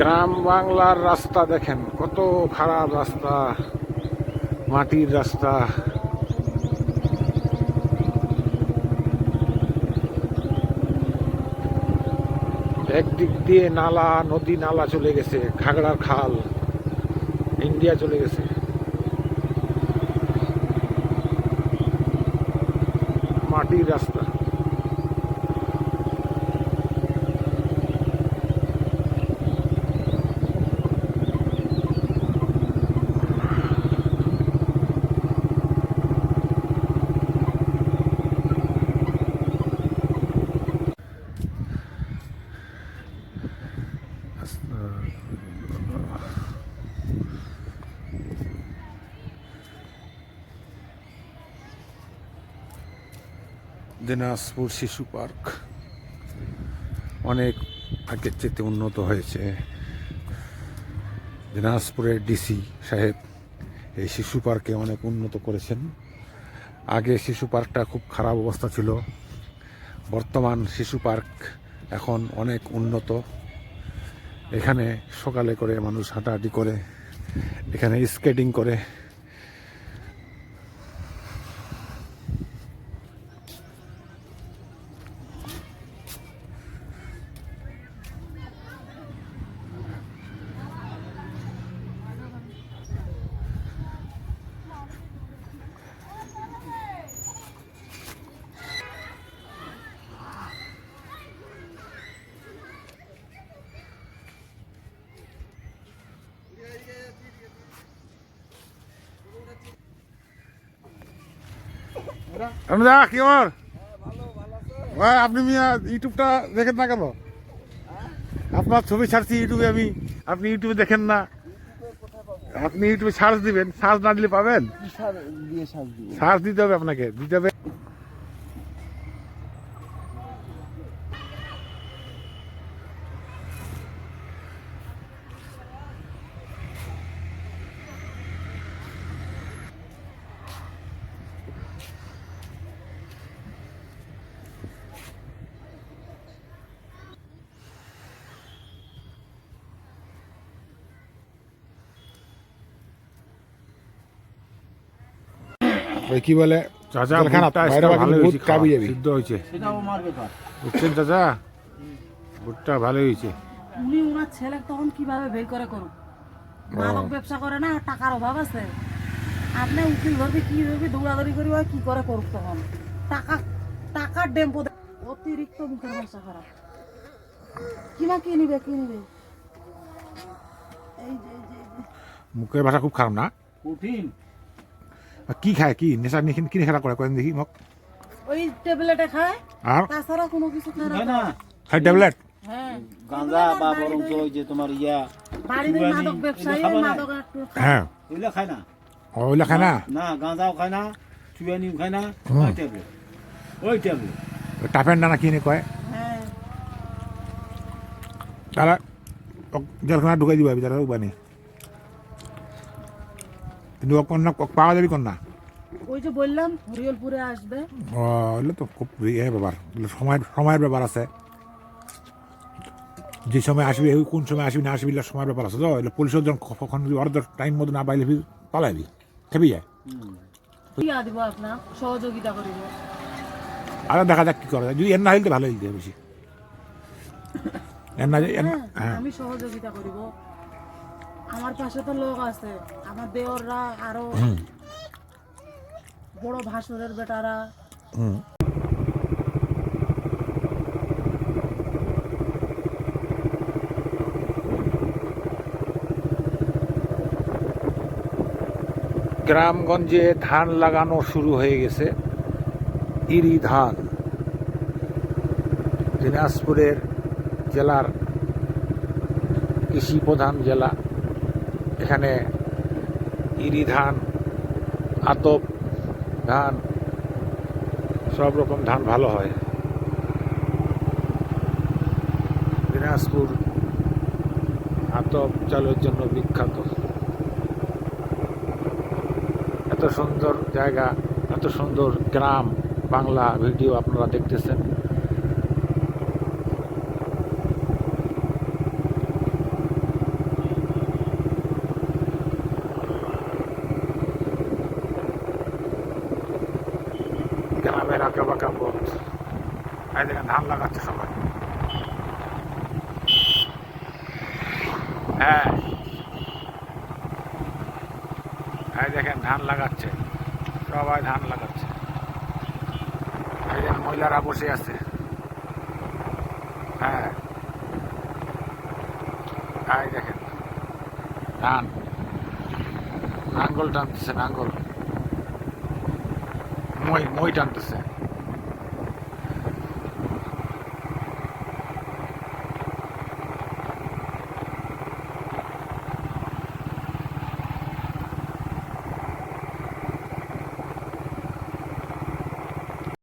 গ্রাম বাংলার রাস্তা দেখেন, কত খারাপ রাস্তা, মাটির রাস্তা। একদিক দিয়ে নালা, নদী নালা চলে গেছে, খাগড়ার খাল ইন্ডিয়া চলে গেছে। মাটির রাস্তা। দিনাজপুর শিশু পার্ক অনেক আগের চেয়ে উন্নত হয়েছে। দিনাজপুরের ডিসি সাহেব এই শিশু পার্কে অনেক উন্নত করেছেন। আগে শিশু পার্কটা খুব খারাপ অবস্থা ছিল, বর্তমান শিশু পার্ক এখন অনেক উন্নত। এখানে সকালে করে মানুষ হাঁটাহাঁটি করে, এখানে স্কেটিং করে। কি আমার ভাই, আপনি ইউটিউবটা দেখেন না কেন? আপনার ছবি ছাড়ছি ইউটিউবে আমি, আপনি ইউটিউবে দেখেন না? আপনি ইউটিউবে সার্চ দিবেন, সার্চ না দিলে পাবেন? সার্চ দিতে হবে, আপনাকে দিতে হবে। কি বলে চাচা, সিদ্ধ হয়েছে, বুঝছেন চাচা? ভুট্টা ভালো হয়েছে। উনি ওনার ছেলে তখন কিভাবে বের করে করুক, মাদক ব্যবসা করে না, টাকার অভাব আছে। আপনি উকিল ধরবে, কি ধরবে, দৌড়াদৌড়ি করি কি করে করুক, তখন টাকার ডেম্পো অতিরিক্ত মুখের ভাষা খারাপ। কি নিবে মুখের ভাষা খুব খারাপ না? কঠিন। কি খায়, কি নেশা নিয়ে কি নেশা করে করেন দেখি মোক? ওই ট্যাবলেটে খায়, আর তাছাড়া কোনো কিছু খায় না। খায় ট্যাবলেট? হ্যাঁ, গাঁজা বা বরং ওই যে তোমার বাড়িতে মাদক ব্যবসায়ী, মাদক একটু হ্যাঁ, ওইলা খায় না। ওইলা খায় না? না, গাঁজাও খায় না, চুয়ানিও খায় না, ওই ট্যাবলেট টাফেন ডানা কিনে কয়, হ্যাঁ, তারা জেলখানা ঢুকাই দিবা তারা উপানি। কিন্তু পাওয়া যাবে কন্যা? ওই যে বললাম হরিয়লপুরে আসবে। ওগুলো তো খুব ব্যাপার, সময়ের ব্যাপার আছে। যে সময় আসবি, কোন সময় আসবি না আসবি, সময়ের ব্যাপার আছে। তো পুলিশের জন কখন অর্ধ টাইম মতো না পাইলে পালাবি, খেবি যায়। দিব আপনার সহযোগিতা করিব। আর দেখা যাক কি করা যায়, যদি এর না হইলে ভালো হইতে বেশি। আমি সহযোগিতা করিব, আমার পাশে তো লোক আছে, আমার দেওররা, আরো বড় ভাসুরের বেটারা। গ্রামগঞ্জে ধান লাগানো শুরু হয়ে গেছে, ইরি ধান। দিনাজপুরের জেলার কৃষি প্রধান জেলা, এখানে ইরি ধান, আতপ ধান, সব রকম ধান ভালো হয়। দিনাজপুর আতপ চালের জন্য বিখ্যাত। এত সুন্দর জায়গা, এত সুন্দর গ্রাম বাংলা ভিডিও আপনারা দেখতেছেন। গ্রামের আঁকা বাঁকা পথ। এই দেখেন ধান লাগাচ্ছে সবাই। হ্যাঁ, এই দেখেন ধান লাগাচ্ছে, সবাই ধান লাগাচ্ছে। এই দেখেন মহিলারা বসে আছে। হ্যাঁ, এই দেখেন ধান, নাঙ্গল টানতেছে, নাঙ্গল মই টানতেছে।